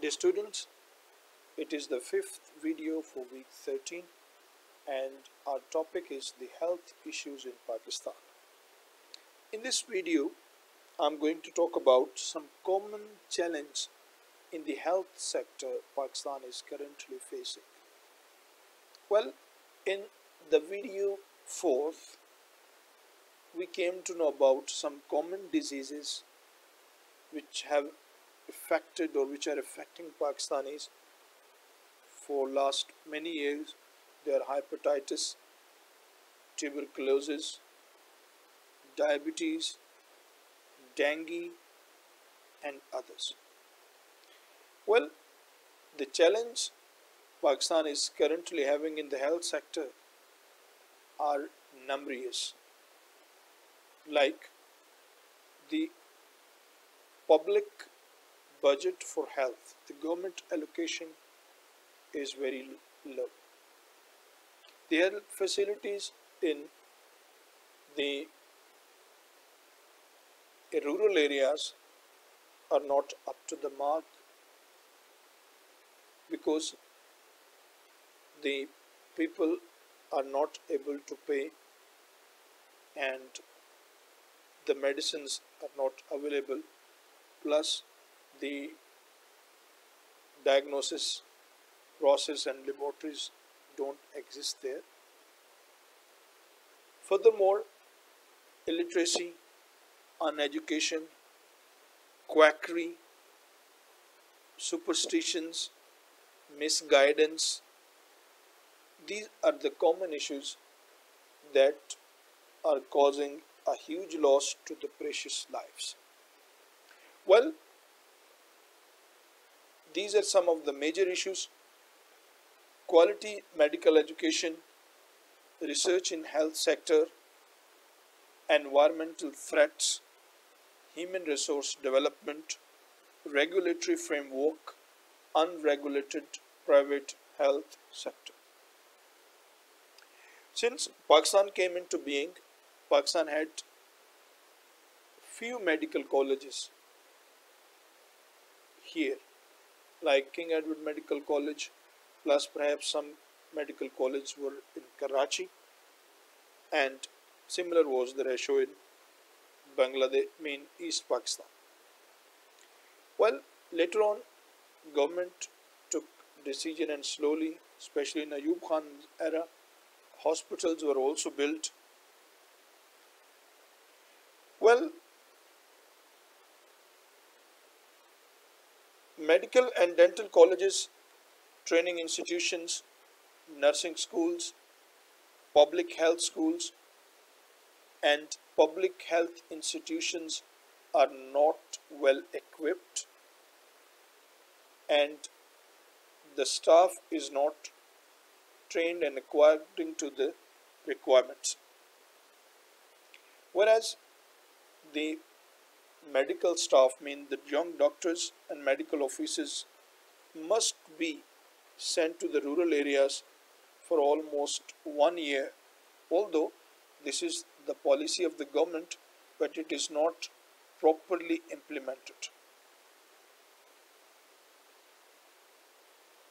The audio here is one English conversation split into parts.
Dear students, it is the fifth video for week 13 and our topic is the health issues in Pakistan. In this video, I'm going to talk about some common challenge in the health sector Pakistan is currently facing. Well, in the video 4th, we came to know about some common diseases which have affected or which are affecting Pakistanis for last many years. They are hepatitis, tuberculosis, diabetes, dengue and others. Well, the challenge Pakistan is currently having in the health sector are numerous, like the public budget for health. The government allocation is very low. The health facilities in the rural areas are not up to the mark because the people are not able to pay and the medicines are not available, plus the diagnosis process and laboratories don't exist there. Furthermore, illiteracy, uneducation, quackery, superstitions, misguidance, these are the common issues that are causing a huge loss to the precious lives. Well, these are some of the major issues: quality medical education, research in health sector, environmental threats, human resource development, regulatory framework, unregulated private health sector. Since Pakistan came into being, Pakistan had few medical colleges here, like King Edward Medical College, plus perhaps some medical colleges were in Karachi, and similar was the ratio in Bangladesh, mean East Pakistan. Well, later on, government took decision and slowly, especially in Ayub Khan's era, hospitals were also built. Well, medical and dental colleges, training institutions, nursing schools, public health schools and public health institutions are not well equipped and the staff is not trained and according to the requirements. Whereas the medical staff, mean the young doctors and medical officers, must be sent to the rural areas for almost 1 year, although this is the policy of the government, but it is not properly implemented.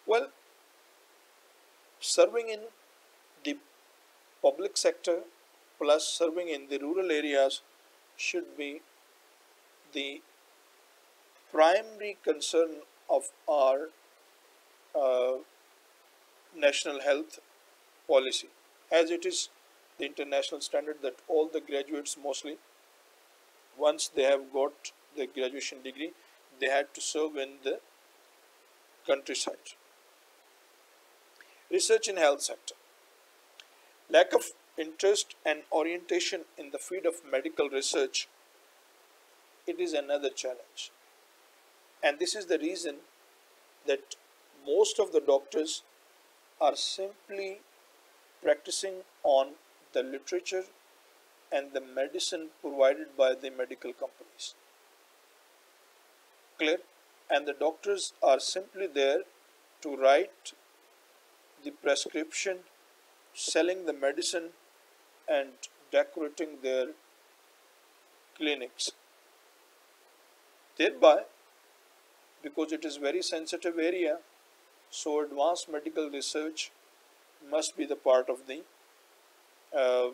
Well, serving in the public sector plus serving in the rural areas should be the primary concern of our national health policy, as it is the international standard that all the graduates, mostly once they have got the graduation degree, they had to serve in the countryside. Research in health sector. Lack of interest and orientation in the field of medical research, it is another challenge. And this is the reason that most of the doctors are simply practicing on the literature and the medicine provided by the medical companies. Clear? And the doctors are simply there to write the prescription, selling the medicine and decorating their clinics. Thereby, because it is very sensitive area. So advanced medical research must be the part of the uh,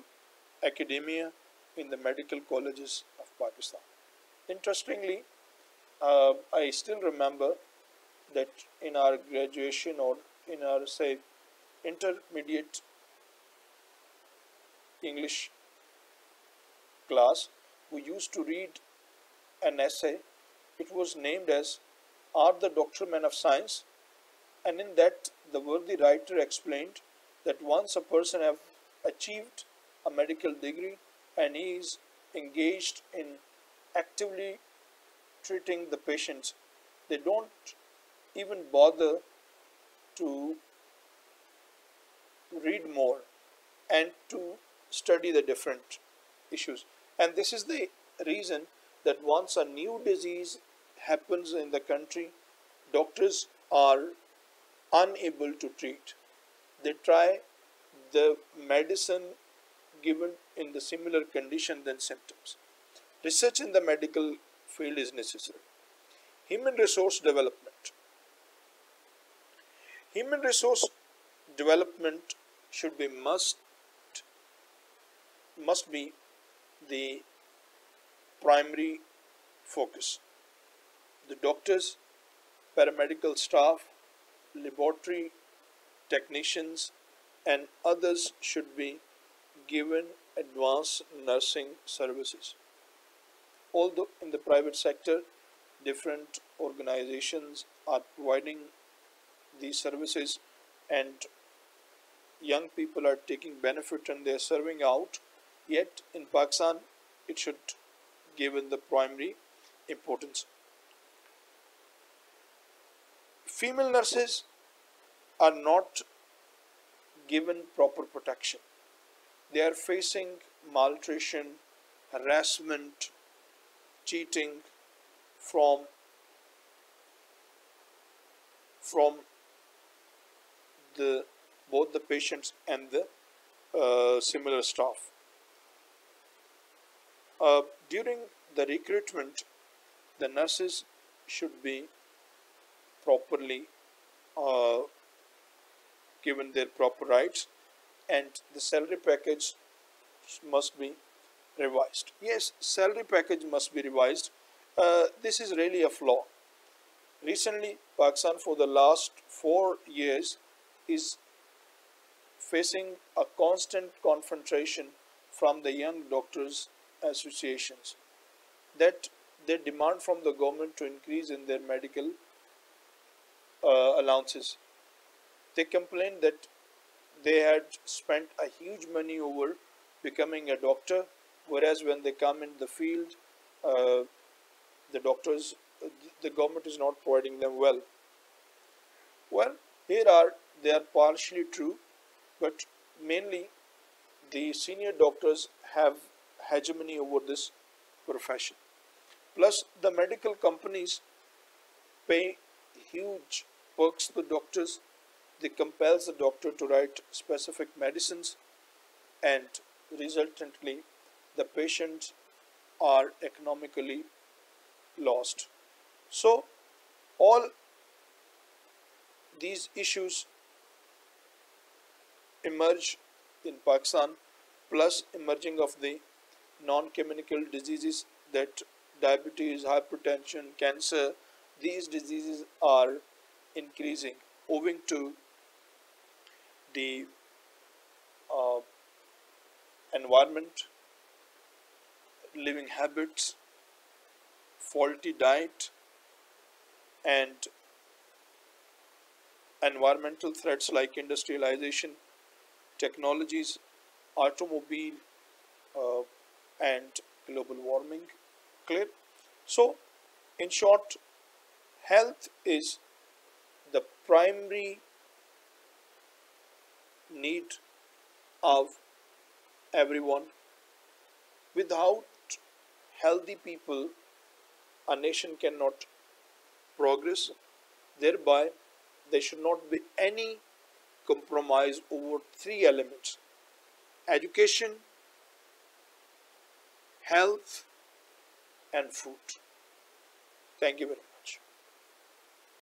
academia in the medical colleges of Pakistan. Interestingly, I still remember that in our graduation or in our say intermediate English class, we used to read an essay. It was named as Are the Doctor Men of Science? And in that, the worthy writer explained that once a person have achieved a medical degree and he is engaged in actively treating the patients, they don't even bother to read more and to study the different issues. And this is the reason that once a new disease happens in the country, doctors are unable to treat. They try the medicine given in the similar condition than symptoms. Research in the medical field is necessary. Human resource development. Human resource development should be must be the primary focus. The doctors, paramedical staff, laboratory technicians, and others should be given advanced nursing services. Although in the private sector, different organizations are providing these services and young people are taking benefit and they are serving out, yet in Pakistan it should given the primary importance. Female nurses are not given proper protection. They are facing malnutrition, harassment, cheating from the both the patients and the similar staff. During the recruitment, the nurses should be properly uh, given their proper rights, and the salary package must be revised. Yes, salary package must be revised. This is really a flaw. Recently, Pakistan for the last 4 years is facing a constant confrontation from the young doctors associations that they demand from the government to increase in their medical allowances. They complain that they had spent a huge money over becoming a doctor, whereas when they come in the field, uh, the doctors, the government is not providing them well. Well, here are they are partially true, but mainly the senior doctors have hegemony over this profession. Plus, the medical companies pay huge perks to doctors. They compels the doctor to write specific medicines, and resultantly, the patients are economically lost. So, all these issues emerge in Pakistan, plus emerging of the non-communicable diseases that diabetes, hypertension, cancer, these diseases are increasing owing to the uh, environment, living habits, faulty diet, and environmental threats like industrialization, technologies, automobile, uh, and global warming. Clear? So, in short, health is the primary need of everyone. Without healthy people, a nation cannot progress. Thereby, there should not be any compromise over three elements: education, health, and food. Thank you very much.